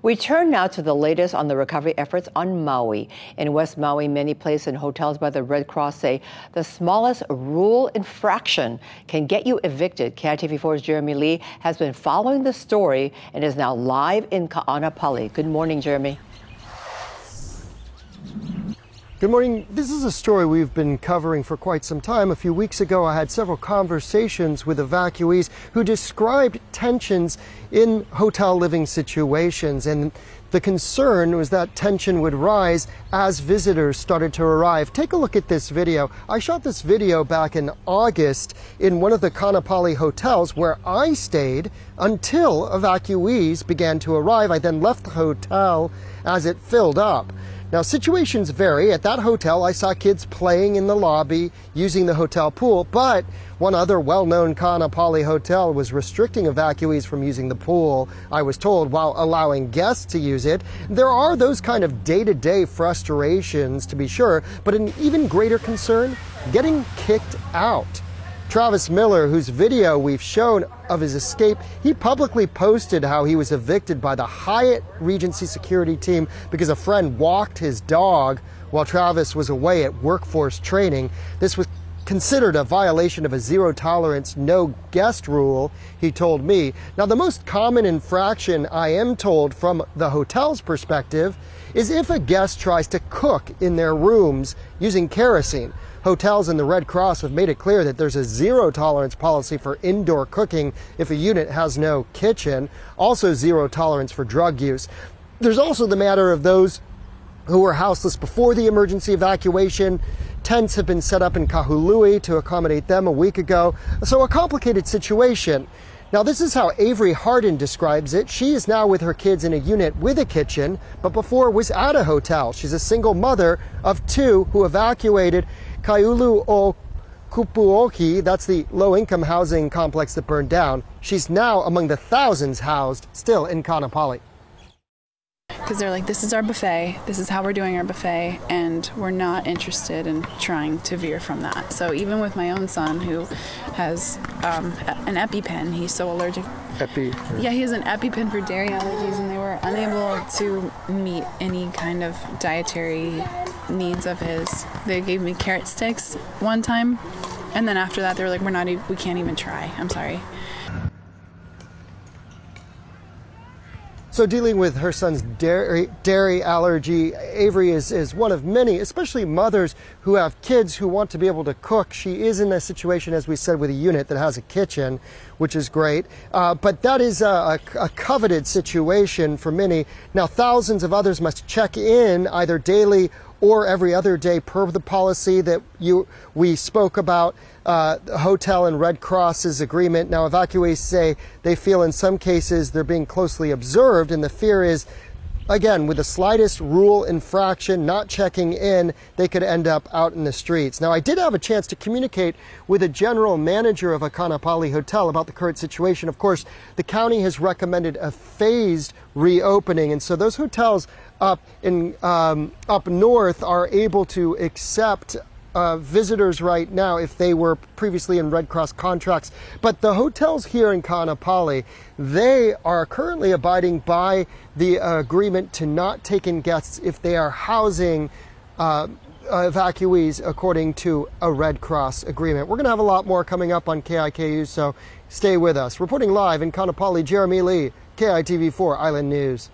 We turn now to the latest on the recovery efforts on Maui. In West Maui, many places and hotels by the Red Cross say the smallest rule infraction can get you evicted. KITV4's Jeremy Lee has been following the story and is now live in Ka'anapali. Good morning, Jeremy. Good morning. This is a story we've been covering for quite some time. A few weeks ago, I had several conversations with evacuees who described tensions in hotel living situations. And the concern was that tension would rise as visitors started to arrive. Take a look at this video. I shot this video back in August in one of the Ka'anapali hotels where I stayed until evacuees began to arrive. I then left the hotel as it filled up. Now, situations vary. At that hotel, I saw kids playing in the lobby using the hotel pool, but one other well-known Ka'anapali hotel was restricting evacuees from using the pool, I was told, while allowing guests to use it. There are those kind of day-to-day frustrations, to be sure, but an even greater concern, getting kicked out. Travis Miller, whose video we've shown of his escape, he publicly posted how he was evicted by the Hyatt Regency security team because a friend walked his dog while Travis was away at workforce training. This was considered a violation of a zero tolerance, no guest rule, he told me. Now, the most common infraction, I am told from the hotel's perspective, is if a guest tries to cook in their rooms using kerosene. Hotels and the Red Cross have made it clear that there's a zero tolerance policy for indoor cooking if a unit has no kitchen. Also zero tolerance for drug use. There's also the matter of those who were houseless before the emergency evacuation. Tents have been set up in Kahului to accommodate them a week ago. So a complicated situation. Now, this is how Avery Hardin describes it. She is now with her kids in a unit with a kitchen, but before was at a hotel. She's a single mother of two who evacuated Kaiulu o Kupuoki, that's the low-income housing complex that burned down. She's now among the thousands housed still in Ka'anapali. Because they're like, this is our buffet, this is how we're doing our buffet, and we're not interested in trying to veer from that. So even with my own son, who has an EpiPen, he's so allergic. Yeah, he has an EpiPen for dairy allergies, and they were unable to meet any kind of dietary needs of his. They gave me carrot sticks one time, and then after that, they were like, we can't even try. I'm sorry. So dealing with her son's dairy allergy, Avery is one of many, especially mothers who have kids who want to be able to cook. She is in a situation, as we said, with a unit that has a kitchen, which is great. But that is a coveted situation for many. Now, thousands of others must check in either daily or every other day per the policy that we spoke about, hotel and Red Cross's agreement. Now, evacuees say they feel in some cases they're being closely observed, and the fear is, again, with the slightest rule infraction, not checking in, they could end up out in the streets. Now, I did have a chance to communicate with a general manager of a Ka'anapali hotel about the current situation. Of course, the county has recommended a phased reopening, and so those hotels up north are able to accept visitors right now if they were previously in Red Cross contracts. But the hotels here in Ka'anapali, they are currently abiding by the agreement to not take in guests if they are housing evacuees according to a Red Cross agreement. We're going to have a lot more coming up on KIKU, so stay with us. Reporting live in Ka'anapali, Jeremy Lee, KITV4 Island News.